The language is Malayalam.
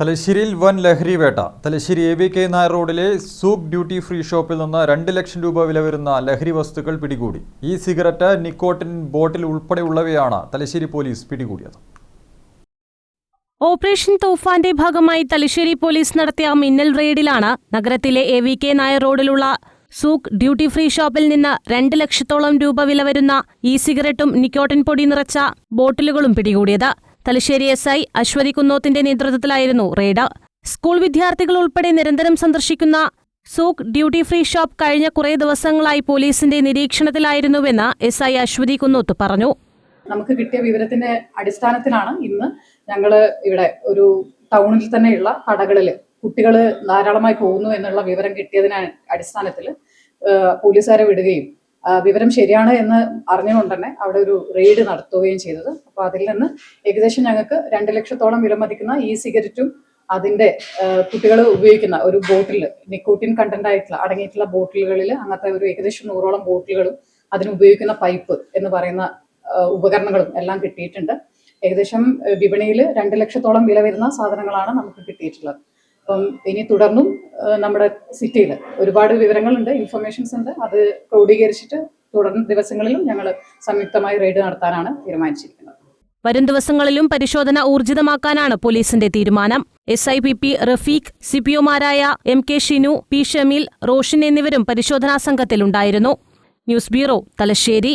തലശ്ശേരിയിൽ വൻ ലഹരി വേട്ട. തലശ്ശേരി AVK നായർ റോഡിലെ സൂക്ക് ഡ്യൂട്ടി ഫ്രീ ഷോപ്പിൽ നിന്ന് 2 ലക്ഷം രൂപ വില വരുന്ന ലഹരി വസ്തുക്കൾ പിടികൂടി. സിഗരറ്റ്, നിക്കോട്ടിൻ ബോട്ടിൽ ഉൾപ്പെടെയുള്ളവയാണ് തലശ്ശേരി പോലീസ് പിടികൂടിയത്. ഓപ്പറേഷൻ തൂഫാന്റെ ഭാഗമായി തലശ്ശേരി പോലീസ് നടത്തിയ മിന്നൽ റെയ്ഡിലാണ് നഗരത്തിലെ AVK നായർ റോഡിലുള്ള സൂക്ക് ഡ്യൂട്ടി ഫ്രീ ഷോപ്പിൽ നിന്ന് 2 ലക്ഷത്തോളം രൂപ വില വരുന്ന സിഗരറ്റും നിക്കോട്ടിൻ പൊടി നിറച്ച ബോട്ടിലുകളും പിടികൂടിയത്. തലശ്ശേരി SI അശ്വതി കുന്നോത്തിന്റെ നേതൃത്വത്തിലായിരുന്നു റെയ്ഡ്. സ്കൂൾ വിദ്യാർത്ഥികൾ ഉൾപ്പെടെ നിരന്തരം സന്ദർശിക്കുന്ന സൂക്ക് ഡ്യൂട്ടി ഫ്രീ ഷോപ്പ് കഴിഞ്ഞ കുറേ ദിവസങ്ങളായി പോലീസിന്റെ നിരീക്ഷണത്തിലായിരുന്നുവെന്ന് SI അശ്വതി കുന്നോത്ത് പറഞ്ഞു. നമുക്ക് കിട്ടിയ വിവരത്തിന്റെ അടിസ്ഥാനത്തിലാണ് ഇന്ന് ഞങ്ങൾ ഇവിടെ ഒരു ടൗണിൽ തന്നെയുള്ള കടകളിൽ കുട്ടികൾ ധാരാളമായി പോകുന്നു എന്നുള്ള വിവരം കിട്ടിയതിന് അടിസ്ഥാനത്തിൽ പോലീസുകാരെ വിടുകയും വിവരം ശരിയാണ് എന്ന് അറിഞ്ഞുകൊണ്ട് തന്നെ അവിടെ ഒരു റെയ്ഡ് നടത്തുകയും ചെയ്തത്. അപ്പോൾ അതിൽ നിന്ന് ഏകദേശം ഞങ്ങൾക്ക് 2 ലക്ഷത്തോളം വില മതിക്കുന്ന സിഗരറ്റും അതിന്റെ കുട്ടികൾ ഉപയോഗിക്കുന്ന ഒരു ബോട്ടിൽ നിക്കോട്ടിൻ കണ്ടന്റ് ആയിട്ടുള്ള അടങ്ങിയിട്ടുള്ള ബോട്ടിലുകളിൽ അങ്ങനത്തെ ഒരു ഏകദേശം 100ഓളം ബോട്ടിലുകളും അതിന് ഉപയോഗിക്കുന്ന പൈപ്പ് എന്ന് പറയുന്ന ഉപകരണങ്ങളും എല്ലാം കിട്ടിയിട്ടുണ്ട്. ഏകദേശം വിപണിയിൽ 2 ലക്ഷത്തോളം വില വരുന്ന സാധനങ്ങളാണ് നമുക്ക് കിട്ടിയിട്ടുള്ളത്. അപ്പം ഇനി തുടർന്നും നമ്മുടെ സിറ്റിയിൽ ഒരുപാട് വിവരങ്ങളുണ്ട്, ഇൻഫർമേഷൻസ് ഉണ്ട്. അത് ക്രോഡീകരിച്ചിട്ട് തുടർന്ന് ദിവസങ്ങളിലും ഞങ്ങൾ സംയുക്തമായി റെയ്ഡ് നടത്താനാണ് തീരുമാനിച്ചിരിക്കുന്നത്. വരും ദിവസങ്ങളിലും പരിശോധന ഊർജിതമാക്കാനാണ് പോലീസിന്റെ തീരുമാനം. SIPP Rafeeq, CPOമാരായ MK Shinu, P Shameel, Roshin എന്നിവരും പരിശോധനാ സംഘത്തിലുണ്ടായിരുന്നു. News bureau, Thalassery.